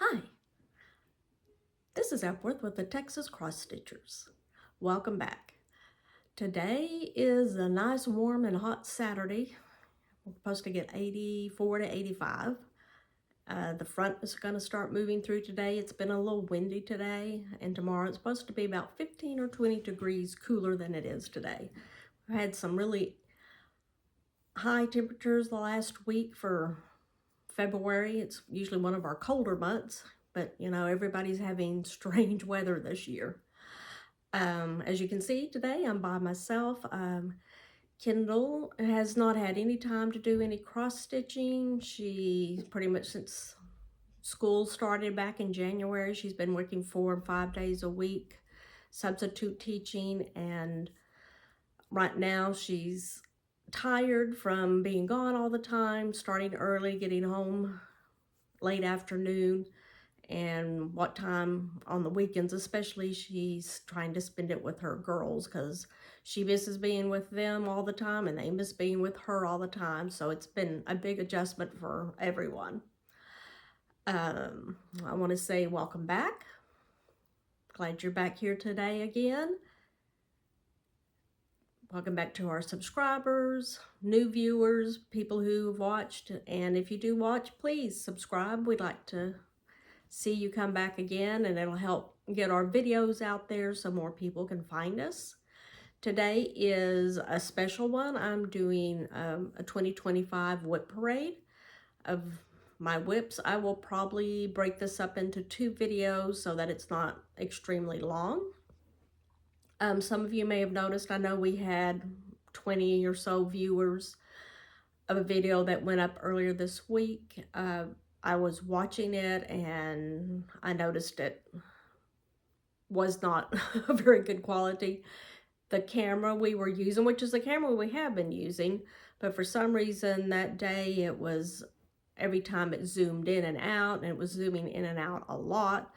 Hi, this is Epworth with the Texas Cross Stitchers. Welcome back. Today is a nice warm and hot Saturday. We're supposed to get 84 to 85. The front is going to start moving through today. It's been a little windy today, and tomorrow it's supposed to be about 15 or 20 degrees cooler than it is today. We've had some really high temperatures the last week for February. It's usually one of our colder months, but you know, everybody's having strange weather this year. As you can see today, I'm by myself. Kendall has not had any time to do any cross stitching. She pretty much since school started back in January, she's been working 4 and 5 days a week, substitute teaching, and right now she's tired from being gone all the time, starting early, getting home late afternoon, and what time on the weekends especially she's trying to spend it with her girls because she misses being with them all the time and they miss being with her all the time. So it's been a big adjustment for everyone. I want to say welcome back. Glad you're back here today again. Welcome back to our subscribers, new viewers, people who've watched, and if you do watch, please subscribe. We'd like to see you come back again, and it'll help get our videos out there so more people can find us. Today is a special one. I'm doing a 2025 WIP parade of my WIPs. I will probably break this up into 2 videos so that it's not extremely long. Some of you may have noticed, I know we had 20 or so viewers of a video that went up earlier this week. I was watching it and I noticed it was not a very good quality. The camera we were using, which is the camera we have been using, but for some reason that day it was, every time it zoomed in and out, and it was zooming in and out a lot,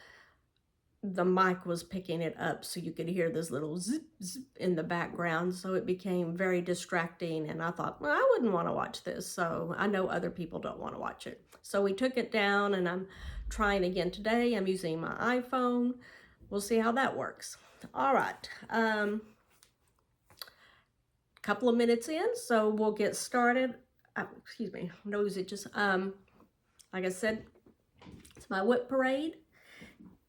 the mic was picking it up so you could hear this little zip, zip in the background. So it became very distracting, and I thought, well, I wouldn't want to watch this. So I know other people don't want to watch it. So we took it down, and I'm trying again today. I'm using my iPhone. We'll see how that works. All right. Couple of minutes in, so we'll get started. Excuse me, nose itches. Like I said, it's my WIP parade.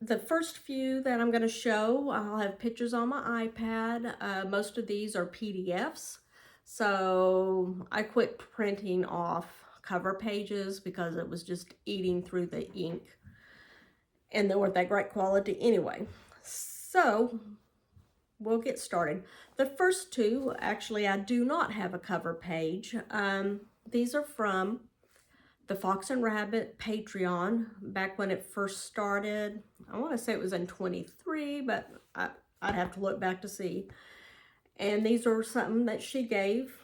The first few that I'm going to show, I'll have pictures on my iPad. Most of these are PDFs. So I quit printing off cover pages because it was just eating through the ink. And they weren't that great quality anyway. So we'll get started. The first 2, actually, I do not have a cover page. These are from the Fox and Rabbit Patreon back when it first started. I want to say it was in 23, but I'd have to look back to see. And these are something that she gave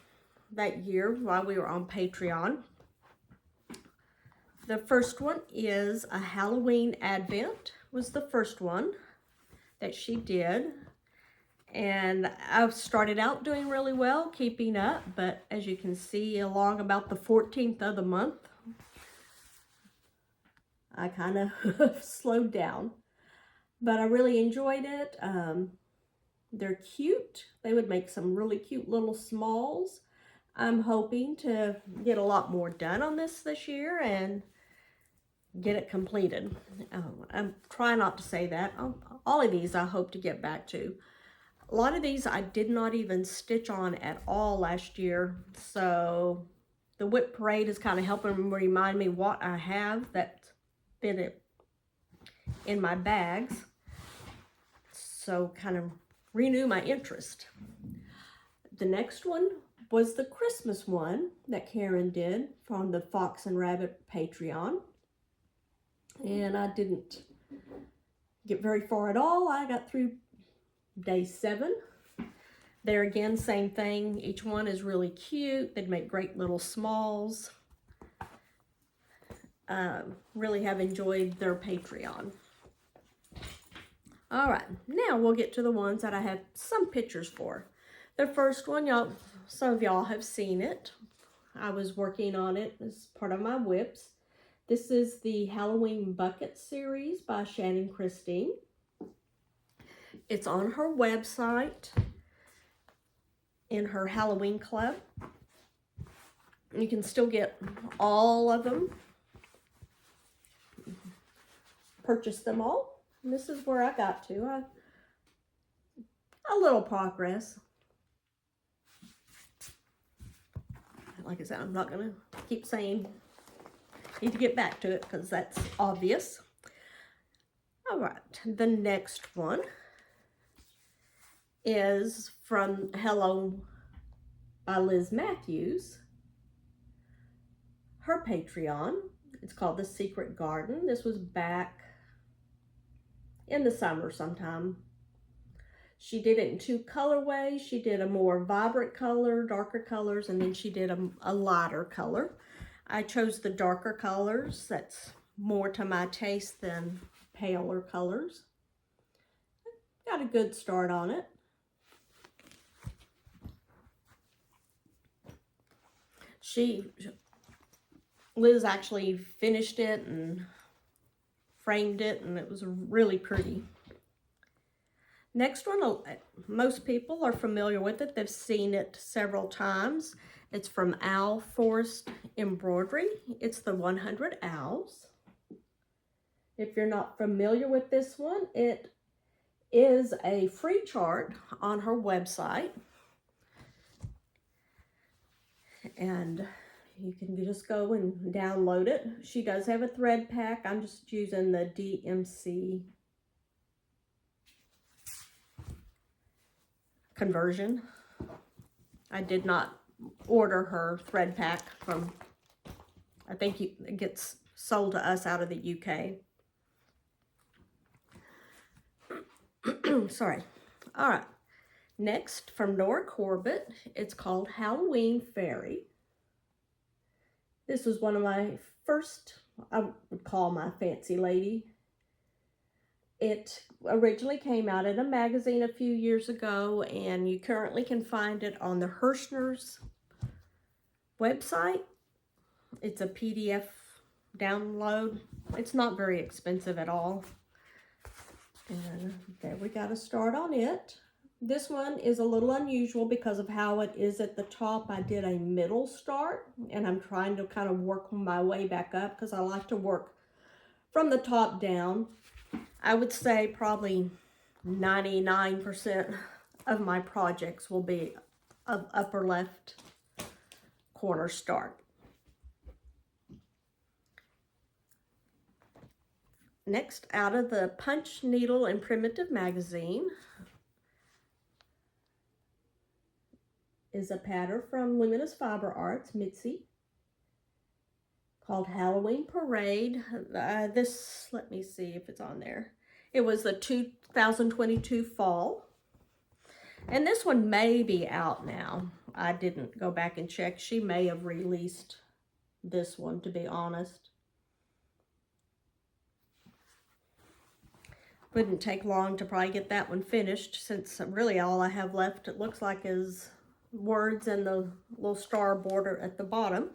that year while we were on Patreon. The first one is a Halloween Advent, was the first one that she did. And I've started out doing really well, keeping up, but as you can see, along about the 14th of the month, I kind of slowed down, but I really enjoyed it. They're cute. They would make some really cute little smalls. I'm hoping to get a lot more done on this year and get it completed. I'm trying not to say that. All of these I hope to get back to. A lot of these I did not even stitch on at all last year, so the WIP parade is kind of helping remind me what I have that's been in my bags, so kind of renew my interest. The next one was the Christmas one that Karen did from the Fox and Rabbit Patreon, and I didn't get very far at all. I got through day 7. There again, same thing. Each one is really cute. They'd make great little smalls. Really have enjoyed their Patreon. All right, now we'll get to the ones that I have some pictures for. The first one, some of y'all have seen it. I was working on it as part of my WIPs. This is the Halloween Bucket series by Shannon Christine. It's on her website in her Halloween club. You can still get all of them. Purchase them all. And this is where I got to. A little progress. Like I said, I'm not going to keep saying need to get back to it because that's obvious. All right, the next one is from Hello by Liz Matthews. Her Patreon. It's called The Secret Garden. This was back in the summer sometime. She did it in two colorways. She did a more vibrant color, darker colors, and then she did a lighter color. I chose the darker colors. That's more to my taste than paler colors. Got a good start on it. Liz actually finished it and framed it, and it was really pretty. Next one, most people are familiar with it. They've seen it several times. It's from Owl Forest Embroidery. It's the 100 Owls. If you're not familiar with this one, it is a free chart on her website. And you can just go and download it. She does have a thread pack. I'm just using the DMC conversion. I did not order her thread pack from, I think it gets sold to us out of the UK. Sorry. All right. Next, from Nora Corbett, it's called Halloween Fairy. This was one of my first, I would call my fancy lady. It originally came out in a magazine a few years ago, and you currently can find it on the Hirschner's website. It's a PDF download. It's not very expensive at all. And there we got a start on it. This one is a little unusual because of how it is at the top. I did a middle start, and I'm trying to kind of work my way back up because I like to work from the top down. I would say probably 99% of my projects will be of upper left corner start. Next, out of the Punch, Needle, and Primitive magazine is a pattern from Luminous Fiber Arts, Mitzi, called Halloween Parade. Let me see if it's on there. It was the 2022 fall. And this one may be out now. I didn't go back and check. She may have released this one, to be honest. Wouldn't take long to probably get that one finished, since really all I have left, it looks like, is words and the little star border at the bottom.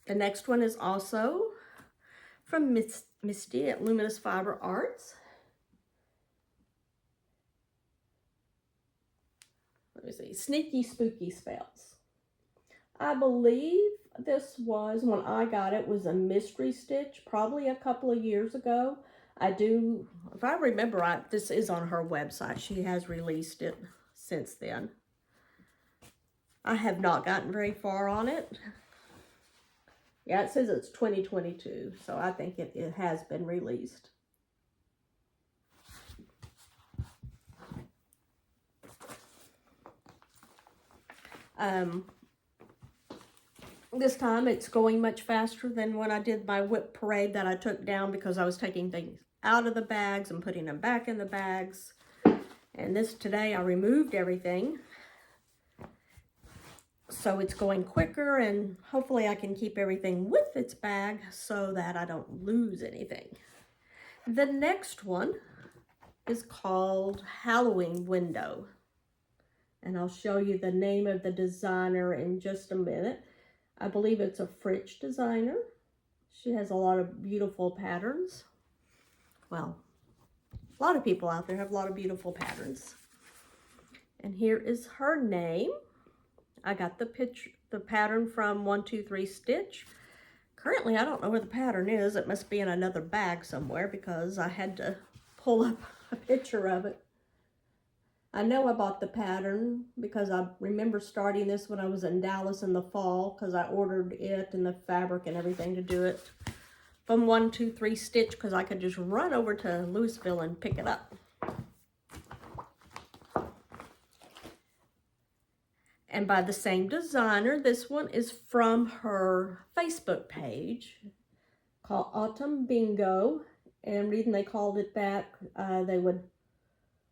The next one is also from Misty at Luminous Fiber Arts. Let me see. Sneaky Spooky Spells. I believe this was, when I got it, was a mystery stitch, probably a couple of years ago. If I remember right, this is on her website. She has released it since then. I have not gotten very far on it. Yeah, it says it's 2022, so I think it has been released. This time it's going much faster than when I did my WIP parade that I took down, because I was taking things out of the bags and putting them back in the bags. And today I removed everything. So it's going quicker, and hopefully I can keep everything with its bag so that I don't lose anything. The next one is called Halloween Window. And I'll show you the name of the designer in just a minute. I believe it's a French designer. She has a lot of beautiful patterns. Well, a lot of people out there have a lot of beautiful patterns. And here is her name. I got the pattern from 123 Stitch. Currently, I don't know where the pattern is. It must be in another bag somewhere because I had to pull up a picture of it. I know I bought the pattern because I remember starting this when I was in Dallas in the fall because I ordered it and the fabric and everything to do it from 123 Stitch because I could just run over to Louisville and pick it up. And by the same designer, this one is from her Facebook page called Autumn Bingo. And the reason they called it that, they would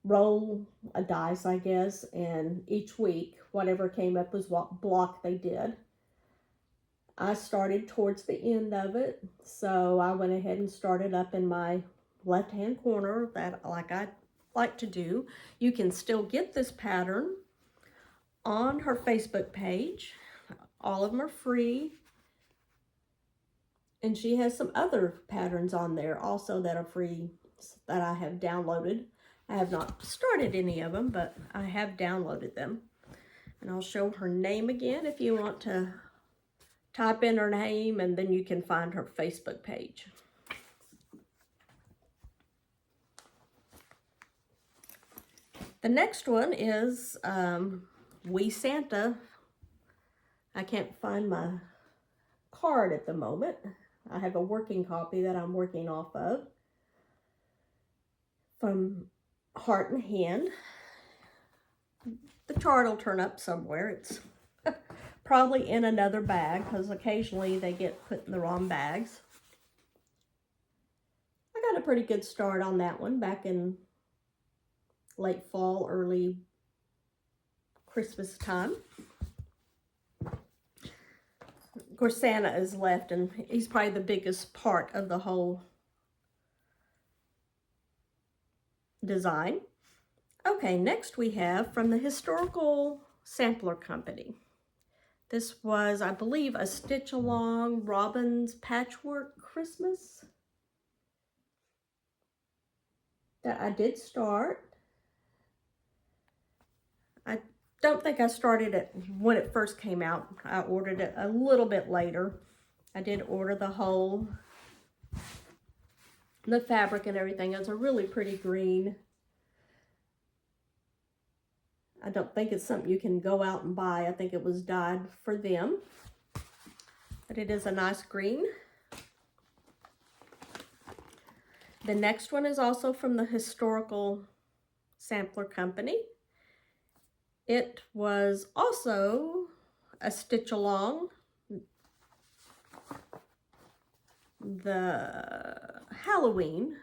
roll a dice, I guess, and each week, whatever came up was what block they did. I started towards the end of it, so I went ahead and started up in my left-hand corner, that like I like to do. You can still get this pattern on her Facebook page. All of them are free. And she has some other patterns on there also that are free that I have downloaded. I have not started any of them, but I have downloaded them. And I'll show her name again if you want to type in her name, and then you can find her Facebook page. The next one is We Santa. I can't find my card at the moment. I have a working copy that I'm working off of from Heart and Hand. The chart will turn up somewhere. It's probably in another bag because occasionally they get put in the wrong bags. I got a pretty good start on that one back in late fall, early Christmas time. Of course, Santa is left, and he's probably the biggest part of the whole design. Okay, next we have from the Historical Sampler Company. This was, I believe, a Stitch Along Robin's Patchwork Christmas that I did start. I don't think I started it when it first came out. I ordered it a little bit later. I did order the fabric and everything. It's a really pretty green. I don't think it's something you can go out and buy. I think it was dyed for them. But it is a nice green. The next one is also from the Historical Sampler Company. It was also a Stitch Along, the Halloween.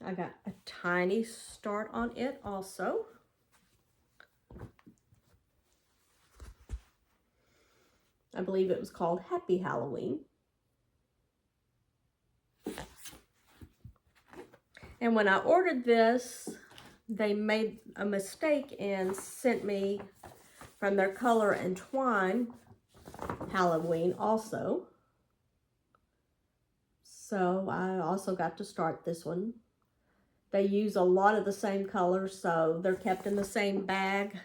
I got a tiny start on it also. I believe it was called Happy Halloween. And when I ordered this, they made a mistake and sent me from their Color and Twine Halloween also. So I also got to start this one. They use a lot of the same colors, so they're kept in the same bag.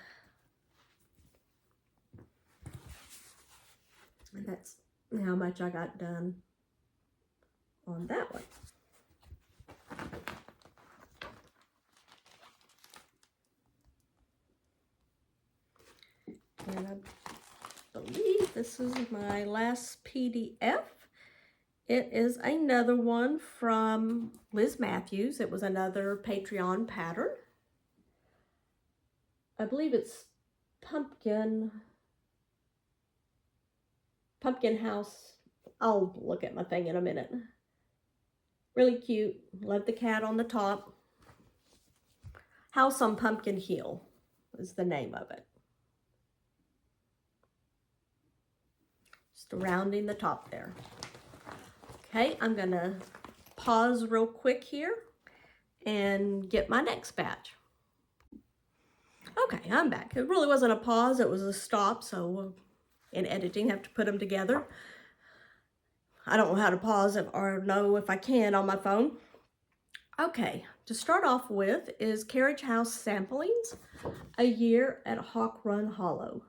And that's how much I got done on that one. And I believe this is my last PDF. It is another one from Liz Matthews. It was another Patreon pattern. I believe it's Pumpkin House. I'll look at my thing in a minute. Really cute. Love the cat on the top. House on Pumpkin Hill is the name of it. Just rounding the top there. Okay, I'm going to pause real quick here and get my next batch. Okay, I'm back. It really wasn't a pause, it was a stop, so in editing, I have to put them together. I don't know how to pause or know if I can on my phone. Okay, to start off with is Carriage House Samplings, A Year at Hawk Run Hollow.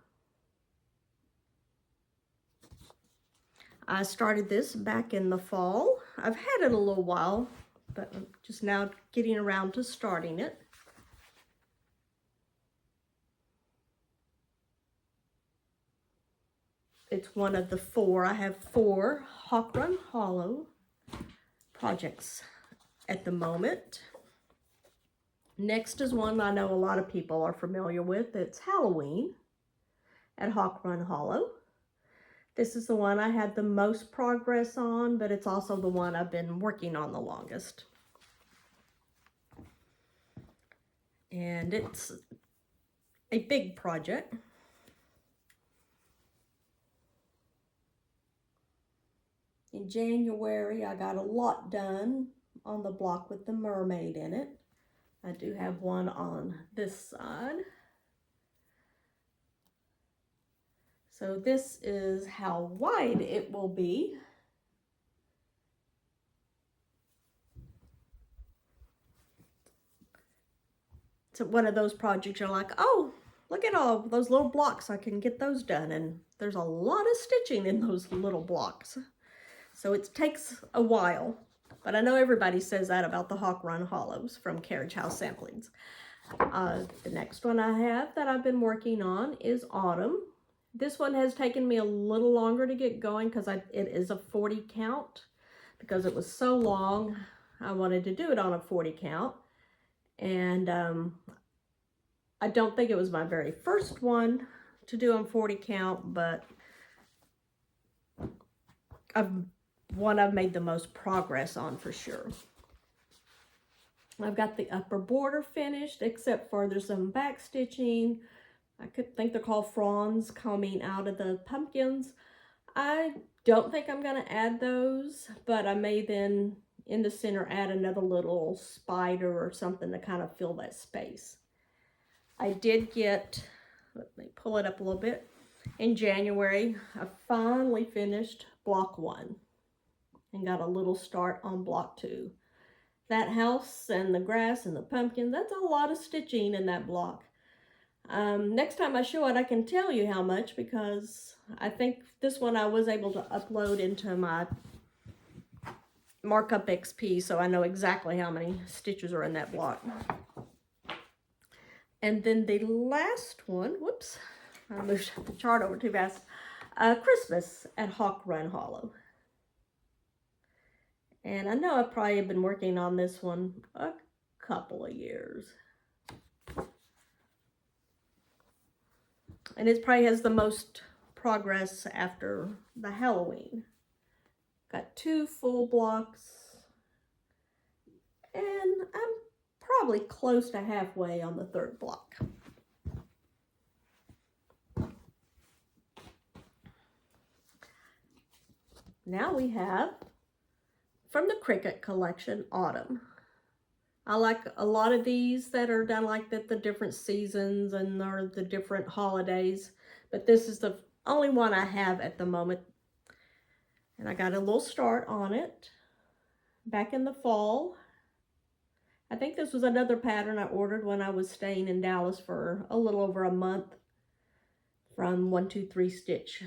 I started this back in the fall. I've had it a little while, but I'm just now getting around to starting it. It's one of the four. I have 4 Hawk Run Hollow projects at the moment. Next is one I know a lot of people are familiar with. It's Halloween at Hawk Run Hollow. This is the one I had the most progress on, but it's also the one I've been working on the longest. And it's a big project. In January, I got a lot done on the block with the mermaid in it. I do have one on this side. So this is how wide it will be. It's one of those projects you're like, oh, look at all those little blocks. I can get those done. And there's a lot of stitching in those little blocks. So it takes a while, but I know everybody says that about the Hawk Run Hollows from Carriage House Samplings. The next one I have that I've been working on is Autumn. This one has taken me a little longer to get going because it is a 40 count. Because it was so long, I wanted to do it on a 40 count. And I don't think it was my very first one to do on 40 count, but one I've made the most progress on for sure. I've got the upper border finished, except for there's some back stitching. I could think they're called fronds coming out of the pumpkins. I don't think I'm going to add those, but I may then in the center add another little spider or something to kind of fill that space. I did get, let me pull it up a little bit. In January, I finally finished block 1. And got a little start on block 2. That house and the grass and the pumpkin, that's a lot of stitching in that block. Next time I show it, I can tell you how much, because I think this one I was able to upload into my Markup XP, so I know exactly how many stitches are in that block. And then the last one, whoops, I moved the chart over too fast. Christmas at Hawk Run Hollow. And I know I probably have been working on this one a couple of years. And it probably has the most progress after the Halloween. Got 2 full blocks. And I'm probably close to halfway on the 3rd block. Now we have, from the Cricut collection, Autumn. I like a lot of these that are done like that, the different seasons and or the different holidays. But this is the only one I have at the moment. And I got a little start on it back in the fall. I think this was another pattern I ordered when I was staying in Dallas for a little over a month from 123 Stitch.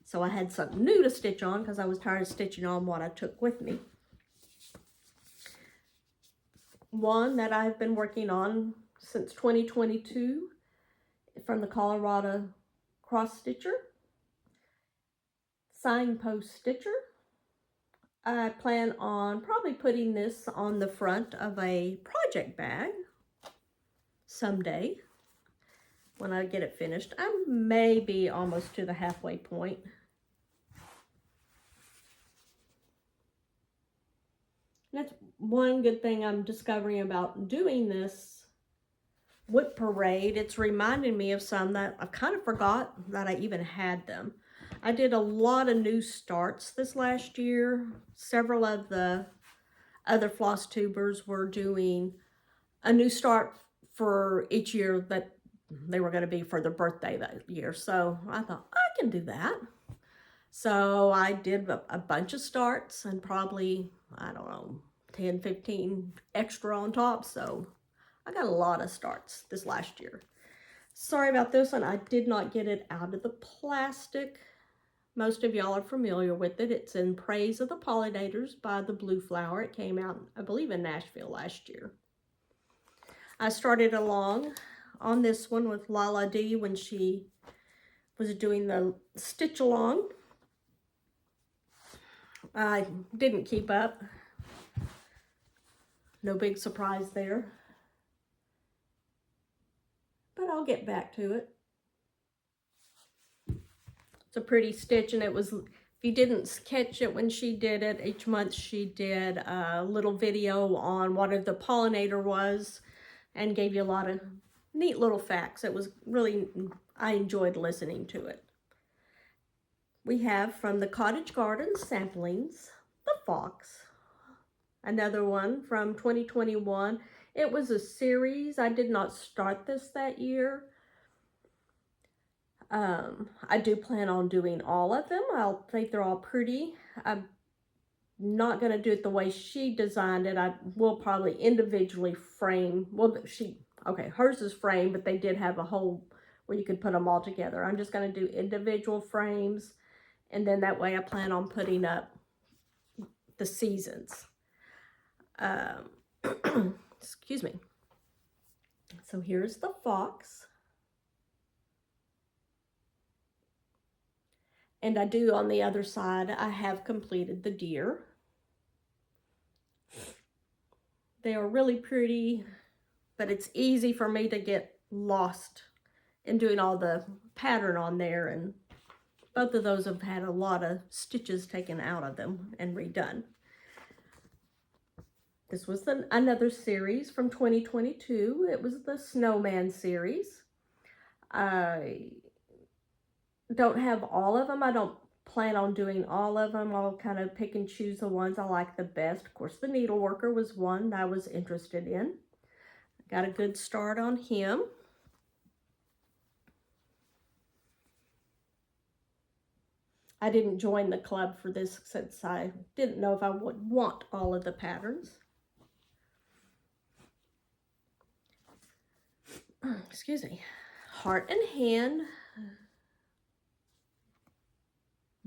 So I had something new to stitch on because I was tired of stitching on what I took with me. One that I've been working on since 2022 from the Colorado Cross Stitcher, Signpost Stitcher. I plan on probably putting this on the front of a project bag someday when I get it finished. I may be almost to the halfway point. That's one good thing I'm discovering about doing this WIP parade. It's reminding me of some that I kind of forgot that I even had them. I did a lot of new starts this last year. Several of the other floss tubers were doing a new start for each year that they were going to be for their birthday that year. So I thought, I can do that. So I did a bunch of starts and probably, I don't know, 10, 15 extra on top. So I got a lot of starts this last year. Sorry about this one. I did not get it out of the plastic. Most of y'all are familiar with it. It's in Praise of the Pollinators by the Blue Flower. It came out, I believe, in Nashville last year. I started along on this one with Lala D when she was doing the stitch along. I didn't keep up. No big surprise there. But I'll get back to it. It's a pretty stitch, and it was, if you didn't catch it when she did it, each month she did a little video on what the pollinator was and gave you a lot of neat little facts. It was really, I enjoyed listening to it. We have from the Cottage Garden Samplings, the Fox. Another one from 2021. It was a series. I did not start this that year. I do plan on doing all of them. I think they're all pretty. I'm not going to do it the way she designed it. I will probably individually frame. Well, hers is framed, but they did have a hole where you could put them all together. I'm just going to do individual frames, and then that way I plan on putting up the seasons. Excuse me. So here's the fox. And I do on the other side, I have completed the deer. They are really pretty, but it's easy for me to get lost in doing all the pattern on there, and both of those have had a lot of stitches taken out of them and redone. This was another series from 2022. It was the Snowman series. I don't have all of them. I don't plan on doing all of them. I'll kind of pick and choose the ones I like the best. Of course, the Needleworker was one that I was interested in. Got a good start on him. I didn't join the club for this since I didn't know if I would want all of the patterns. Excuse me. Heart and Hand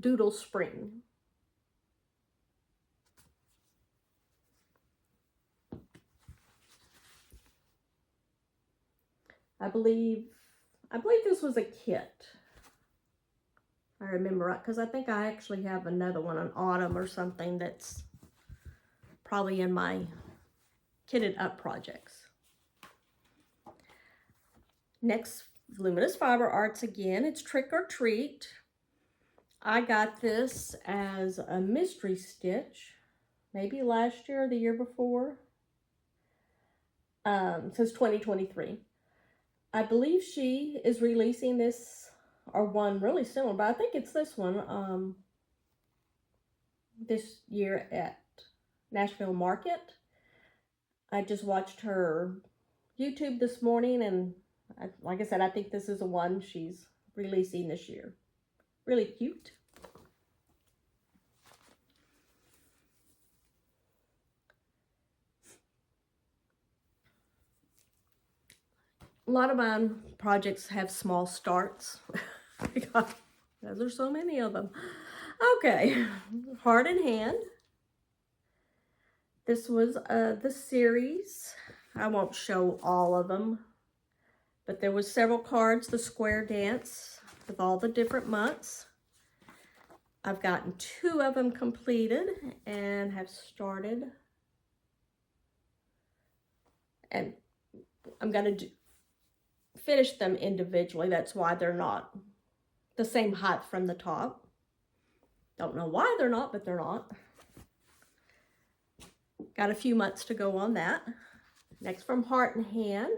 Doodle Spring. I believe this was a kit. I remember right, because I think I actually have another one, an autumn or something, that's probably in my kitted up projects. Next, Luminous Fiber Arts again. It's Trick or Treat. I got this as a mystery stitch, maybe last year or the year before. Since 2023. I believe she is releasing this, or one really similar, but I think it's this one, this year at Nashville Market. I just watched her YouTube this morning, and like I said, I think this is the one she's releasing this year. Really cute. A lot of my projects have small starts. Because there's so many of them. Okay, Heart and Hand. This was the series. I won't show all of them, but there was several cards, the square dance with all the different months. I've gotten 2 of them completed and have started. And I'm going to finish them individually. That's why they're not the same height from the top. Don't know why they're not, but they're not. Got a few months to go on that. Next, from Heart and Hand,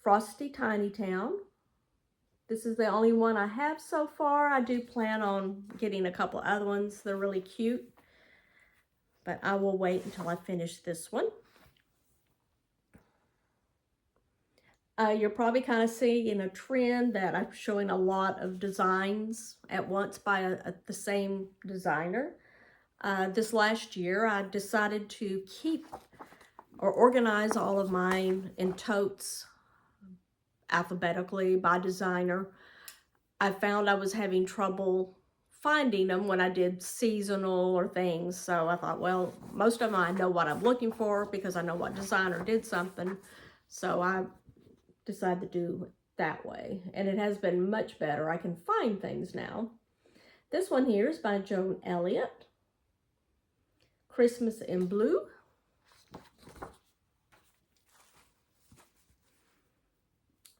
Frosty Tiny Town. This is the only one I have so far. I do plan on getting a couple other ones. They're really cute, but I will wait until I finish this one. You're probably kind of seeing a trend that I'm showing a lot of designs at once by the same designer. This last year, I decided to keep or organize all of mine in totes alphabetically by designer. I found I was having trouble finding them when I did seasonal or things. So I thought, well, most of them I know what I'm looking for because I know what designer did something. So I decided to do it that way. And it has been much better. I can find things now. This one here is by Joan Elliott. Christmas in Blue.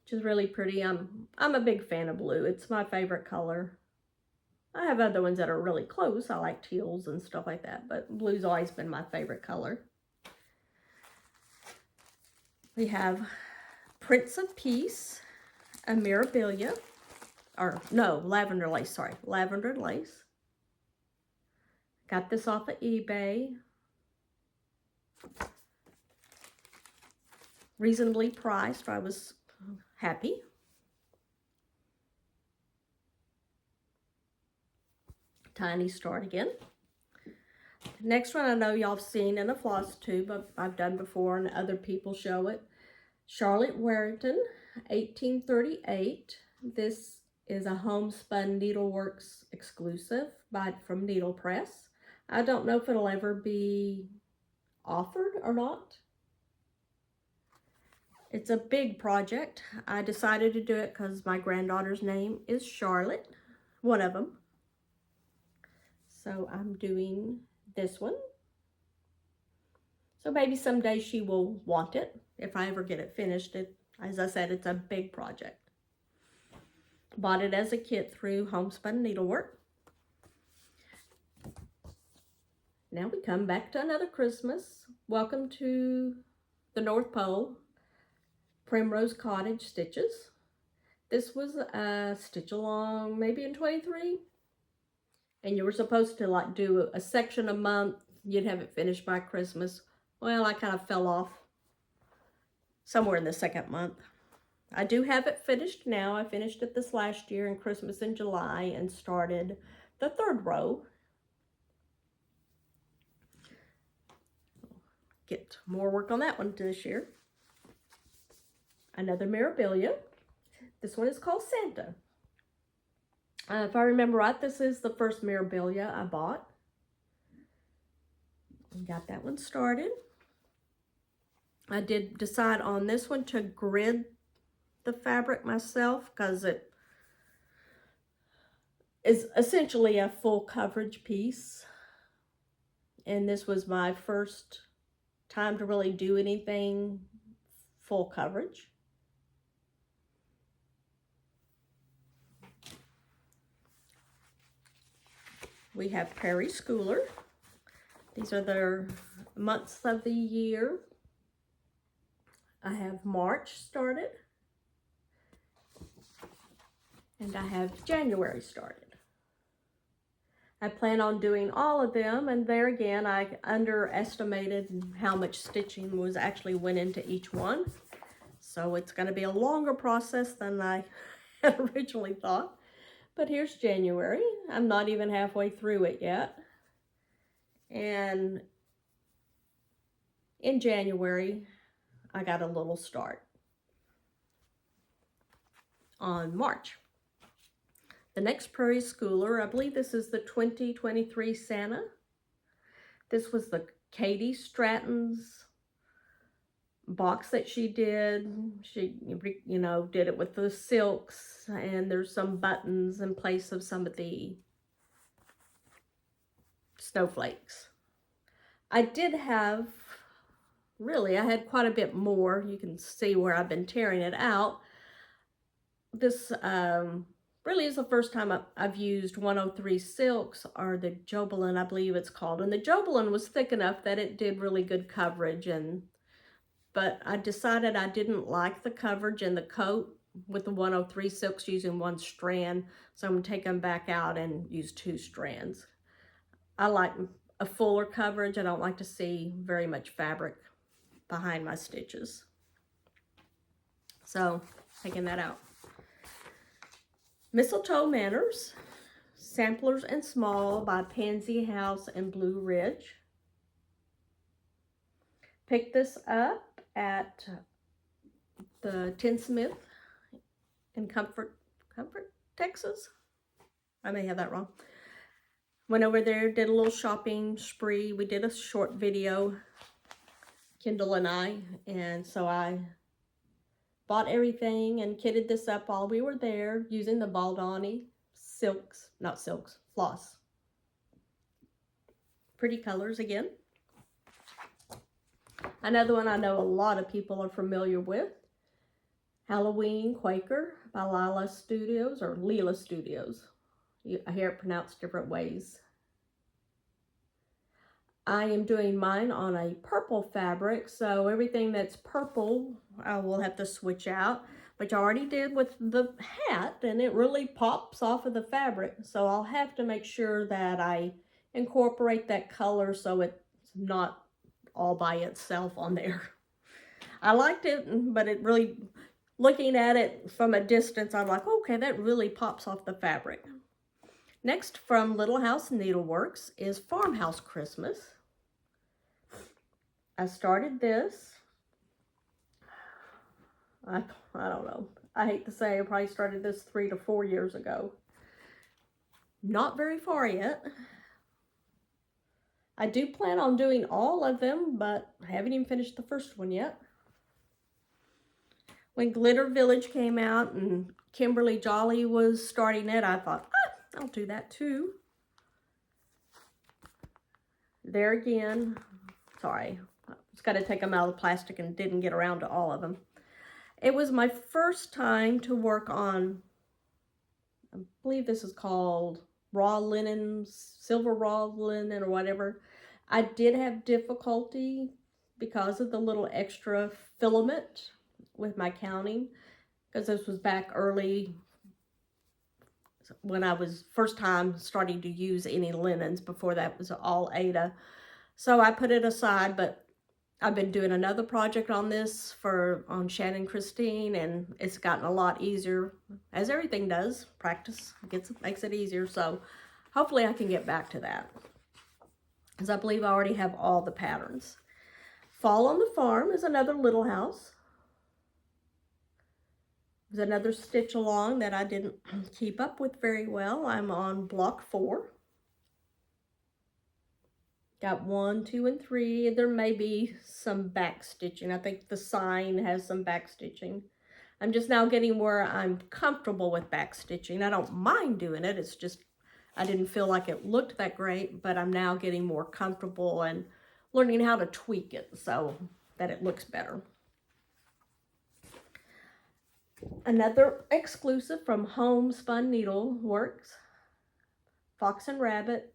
Which is really pretty. I'm a big fan of blue. It's my favorite color. I have other ones that are really close. I like teals and stuff like that, but blue's always been my favorite color. We have Prince of Peace, a Mirabilia, or no, lavender lace, sorry, lavender lace. Got this off of eBay. Reasonably priced. I was happy. Tiny start again. Next one I know y'all have seen in a Flosstube. I've done before and other people show it. Charlotte Warrington, 1838. This is a homespun needleworks exclusive from Needle Press. I don't know if it'll ever be offered or not. It's a big project. I decided to do it because my granddaughter's name is Charlotte, one of them. So I'm doing this one. So maybe someday she will want it if I ever get it finished. As I said, it's a big project. Bought it as a kit through Homespun Needlework. Now we come back to another Christmas. Welcome to the North Pole. Primrose Cottage stitches. This was a stitch along maybe in 23. And you were supposed to like do a section a month. You'd have it finished by Christmas. Well, I kind of fell off somewhere in the second month. I do have it finished now. I finished it this last year in Christmas in July and started the third row. Get more work on that one this year. Another Mirabilia. This one is called Santa. If I remember right, this is the first Mirabilia I bought. Got that one started. I did decide on this one to grid the fabric myself because it is essentially a full coverage piece. And this was my first time to really do anything full coverage. We have Prairie Schooler. These are their months of the year. I have March started. And I have January started. I plan on doing all of them, and there again, I underestimated how much stitching was actually went into each one. So it's going to be a longer process than I had originally thought. But here's January. I'm not even halfway through it yet. And in January, I got a little start on March. The next Prairie Schooler, I believe this is the 2023 Santa. This was the Katie Stratton's box that she did. She, you know, did it with the silks, and there's some buttons in place of some of the snowflakes. I did have, really, I had quite a bit more. You can see where I've been tearing it out. This really is the first time I've used 103 silks, or the Jobelin, I believe it's called. And the Jobelin was thick enough that it did really good coverage, but I decided I didn't like the coverage in the coat with the 103 silks using one strand, so I'm going to take them back out and use 2 strands. I like a fuller coverage. I don't like to see very much fabric behind my stitches. So, taking that out. Mistletoe Manners, Samplers and Small by Pansy House and Blue Ridge. Picked this up at the Tinsmith in Comfort, Texas. I may have that wrong. Went over there, did a little shopping spree. We did a short video, Kendall and I, and so I bought everything and kitted this up while we were there using the Baldani floss. Pretty colors again. Another one I know a lot of people are familiar with, Halloween Quaker by Lila Studios, or Leela Studios. I hear it pronounced different ways. I am doing mine on a purple fabric, so everything that's purple I will have to switch out, which I already did with the hat, and it really pops off of the fabric. So I'll have to make sure that I incorporate that color so it's not all by itself on there. I liked it, but it really, looking at it from a distance, I'm like, okay, that really pops off the fabric. Next, from Little House Needleworks, is Farmhouse Christmas. I started this, I don't know, I hate to say I probably started this 3 to 4 years ago. Not very far yet. I do plan on doing all of them, but I haven't even finished the first one yet. When Glitter Village came out and Kimberly Jolly was starting it, I thought, I'll do that too. There again, sorry, I just got to take them out of the plastic and didn't get around to all of them. It was my first time to work on, I believe this is called raw linen, silver raw linen or whatever. I did have difficulty because of the little extra filament with my counting, because this was back early when I was first time starting to use any linens. Before that was all Aida. So I put it aside, but I've been doing another project on this on Shannon Christine, and it's gotten a lot easier, as everything does. Practice makes it easier, so hopefully I can get back to that, because I believe I already have all the patterns. Fall on the Farm is another Little House. There's another stitch along that I didn't keep up with very well. I'm on block 4. Got 1, 2, and 3. There may be some back stitching. I think the sign has some back stitching. I'm just now getting where I'm comfortable with back stitching. I don't mind doing it. It's just I didn't feel like it looked that great, but I'm now getting more comfortable and learning how to tweak it so that it looks better. Another exclusive from Homespun Needleworks, Fox and Rabbit,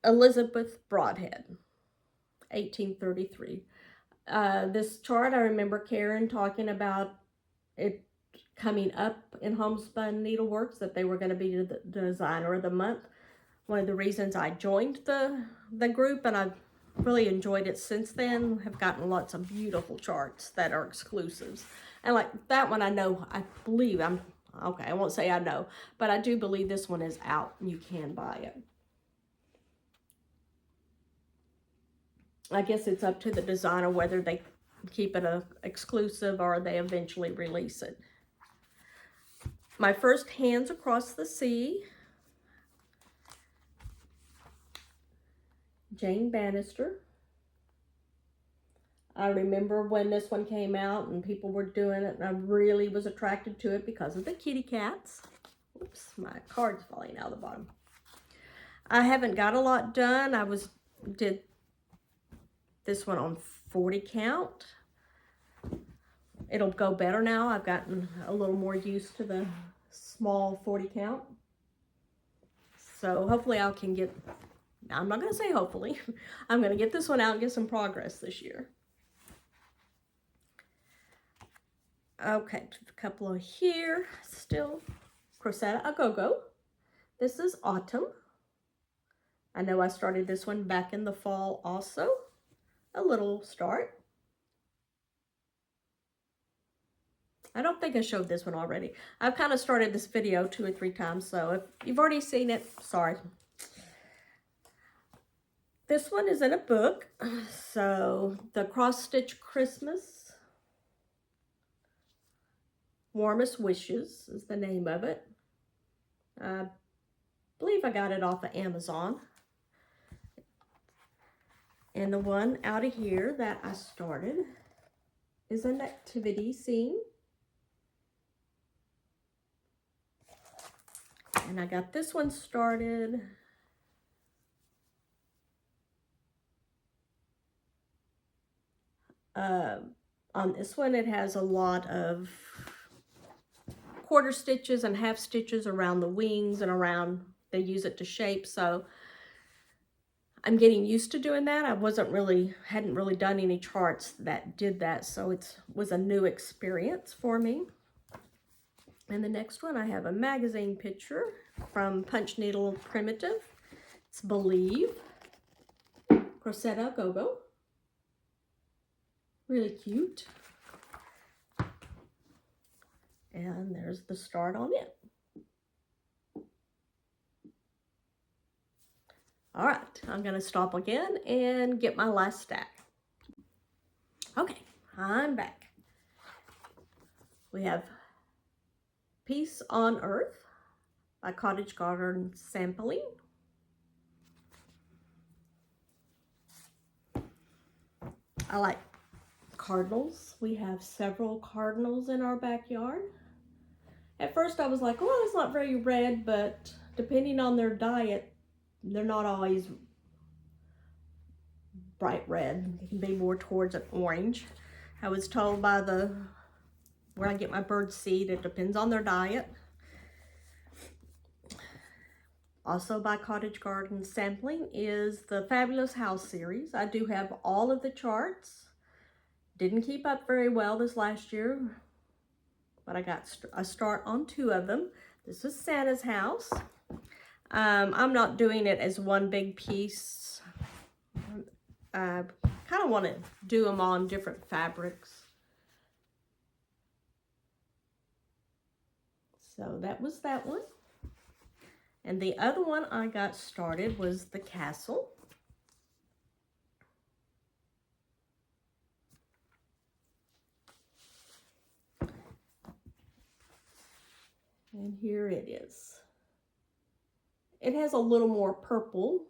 Elizabeth Broadhead, 1833. This chart, I remember Karen talking about it coming up in Homespun Needleworks, that they were going to be the designer of the month. One of the reasons I joined the group, and I've really enjoyed it since then. Have gotten lots of beautiful charts that are exclusives. And like that one, I believe I won't say I know, but I do believe this one is out and you can buy it. I guess it's up to the designer whether they keep it a exclusive or they eventually release it. My first Hands Across the Sea, Jane Bannister. I remember when this one came out and people were doing it, and I really was attracted to it because of the kitty cats. Oops, my card's falling out of the bottom. I haven't got a lot done. Did this one on 40 count. It'll go better now. I've gotten a little more used to the small 40 count. So hopefully I can get, I'm not going to say hopefully, I'm going to get this one out and get some progress this year. Okay, a couple of here still. Crocetta a Go-Go. This is Autumn. I know I started this one back in the fall also. A little start. I don't think I showed this one already. I've kind of started this video 2 or 3 times, so if you've already seen it, sorry. This one is in a book, so the Cross Stitch Christmas Warmest Wishes is the name of it. I believe I got it off of Amazon. And the one out of here that I started is a nativity scene. And I got this one started on this one. It has a lot of quarter stitches and half stitches around the wings and around, they use it to shape. So I'm getting used to doing that. I hadn't really done any charts that did that. So it was a new experience for me. And the next one, I have a magazine picture from Punch Needle Primitive. It's Believe, Crocetta Go-Go. Really cute. And there's the start on it. All right, I'm gonna stop again and get my last stack. Okay, I'm back. We have Peace on Earth by Cottage Garden Sampling. I like cardinals. We have several cardinals in our backyard. At first I was like, well, it's not very red, but depending on their diet, they're not always bright red. They can be more towards an orange. I was told by where I get my bird seed, it depends on their diet. Also by Cottage Garden Sampling is the Fabulous House series. I do have all of the charts. Didn't keep up very well this last year, but I got a start on 2 of them. This is Santa's house. I'm not doing it as one big piece. I kind of want to do them on different fabrics. So that was that one. And the other one I got started was the castle. And here it is. It has a little more purple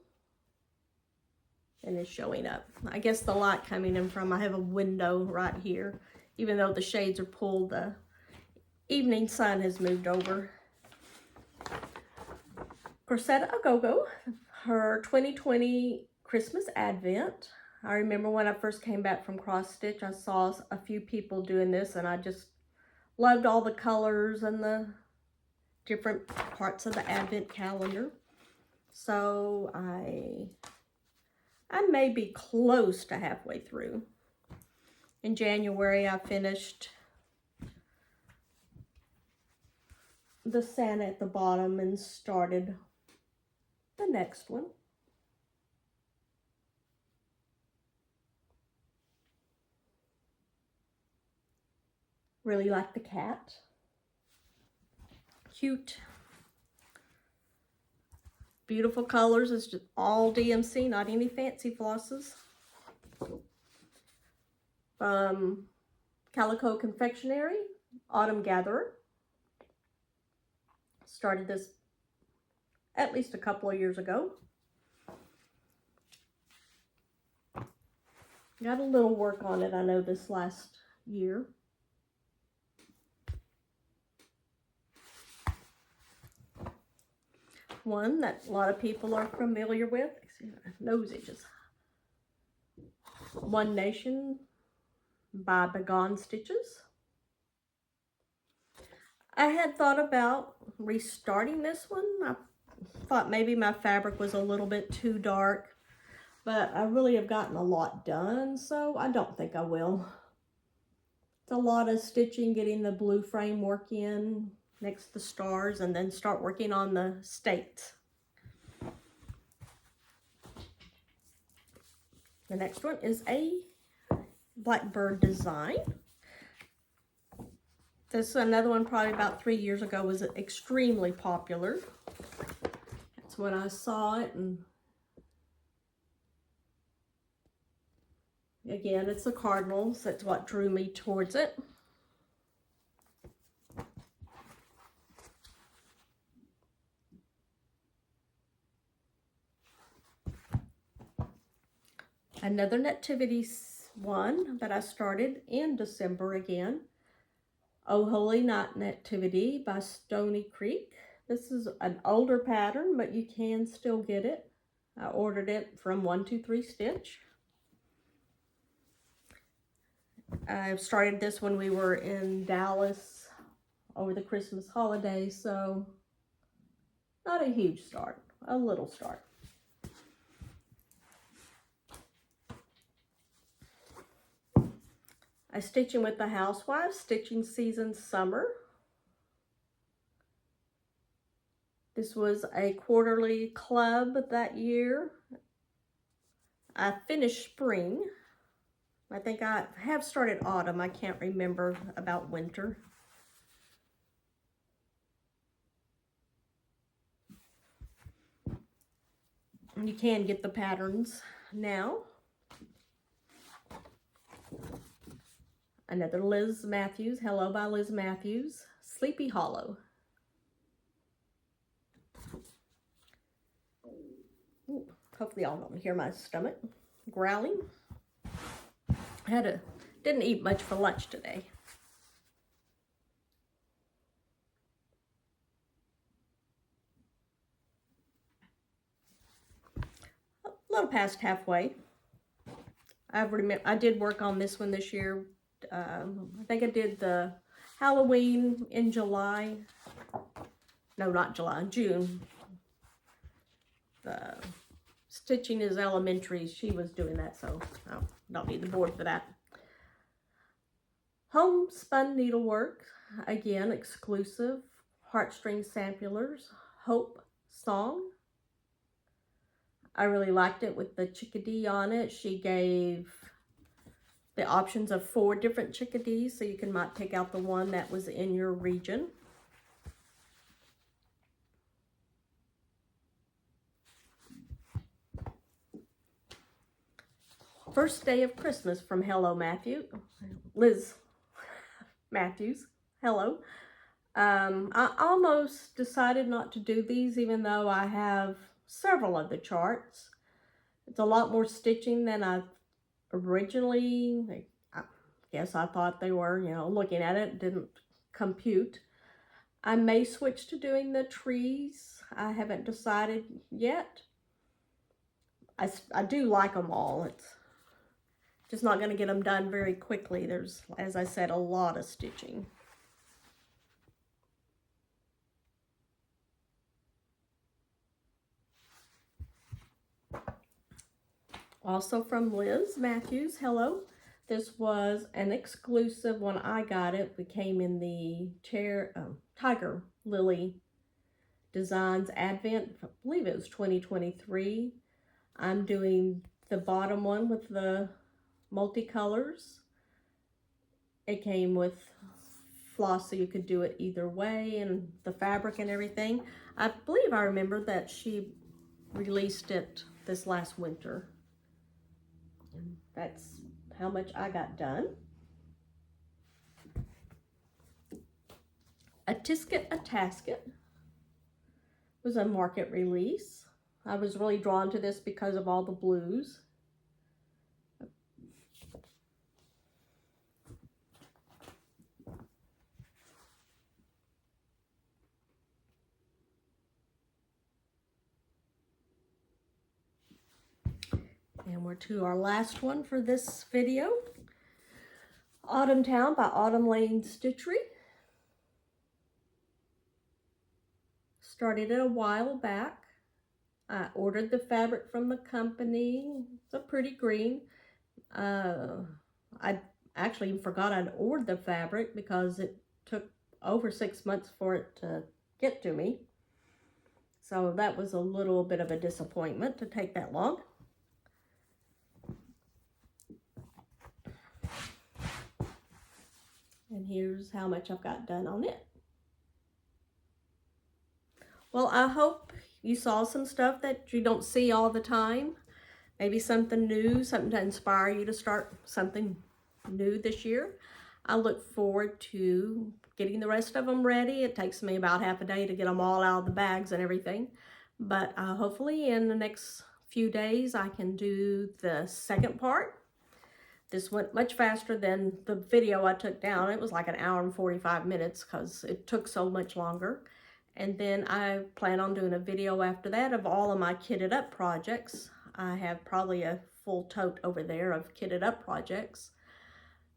and is showing up. I guess the light coming in from, I have a window right here. Even though the shades are pulled, the evening sun has moved over. Crocetta Go-Go, her 2020 Christmas Advent. I remember when I first came back from cross stitch, I saw a few people doing this and I just loved all the colors and the different parts of the Advent calendar. So I may be close to halfway through. In January, I finished the Santa at the bottom and started the next one. Really like the cat. Cute. Beautiful colors. It's just all DMC, not any fancy flosses. Calico Confectionery, Autumn Gatherer. Started this at least a couple of years ago. Got a little work on it, I know, this last year. One that a lot of people are familiar with. Nose edges. One Nation by Begone Stitches. I had thought about restarting this one. I thought maybe my fabric was a little bit too dark, but I really have gotten a lot done, so I don't think I will. It's a lot of stitching, getting the blue framework in next to the stars, and then start working on the states. The next one is a Blackbird design. This is another one probably about 3 years ago, was extremely popular. That's when I saw it, and again, it's the cardinals. That's what drew me towards it. Another nativity one that I started in December again. Oh Holy Night Nativity by Stony Creek. This is an older pattern, but you can still get it. I ordered it from 123 Stitch. I started this when we were in Dallas over the Christmas holidays, so not a huge start, a little start. I Stitching with the Housewives, Stitching Season Summer. This was a quarterly club that year. I finished spring. I think I have started autumn. I can't remember about winter. You can get the patterns now. Another Liz Matthews, Hello by Liz Matthews, Sleepy Hollow. Ooh, hopefully y'all don't hear my stomach growling. Didn't eat much for lunch today. A little past halfway. I did work on this one this year. I think I did the Halloween in July. No, not July, June. The Stitching is Elementary. She was doing that, so I don't need the board for that. Homespun Needlework, again, exclusive. Heartstring Samplers, Hope Song. I really liked it with the chickadee on it. She gave the options of 4 different chickadees, so you might pick out the one that was in your region. First Day of Christmas from Liz Matthews. Hello. I almost decided not to do these, even though I have several of the charts. It's a lot more stitching than I originally, I guess I thought they were, looking at it, didn't compute. I may switch to doing the trees. I haven't decided yet. I do like them all. It's just not going to get them done very quickly. There's, as I said, a lot of stitching. Also from Liz Matthews, hello. This was an exclusive when I got it. We came in the Tiger Lily Designs Advent. I believe it was 2023. I'm doing the bottom one with the multicolors. It came with floss, so you could do it either way, and the fabric and everything. I believe I remember that she released it this last winter. And that's how much I got done. A Tisket, a Tasket was a market release. I was really drawn to this because of all the blues. And we're to our last one for this video. Autumn Town by Autumn Lane Stitchery. Started it a while back. I ordered the fabric from the company. It's a pretty green. I actually forgot I'd ordered the fabric because it took over 6 months for it to get to me. So that was a little bit of a disappointment to take that long. And here's how much I've got done on it. Well, I hope you saw some stuff that you don't see all the time. Maybe something new, something to inspire you to start something new this year. I look forward to getting the rest of them ready. It takes me about half a day to get them all out of the bags and everything. But hopefully in the next few days I can do the second part. This went much faster than the video I took down. It was like an hour and 45 minutes because it took so much longer. And then I plan on doing a video after that of all of my kitted up projects. I have probably a full tote over there of kitted up projects.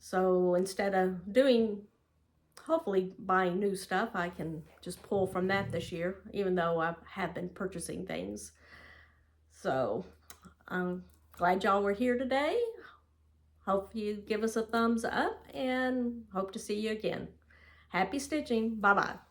So instead of doing, hopefully buying new stuff, I can just pull from that this year, even though I have been purchasing things. So I'm glad y'all were here today. Hope you give us a thumbs up and hope to see you again. Happy stitching. Bye-bye.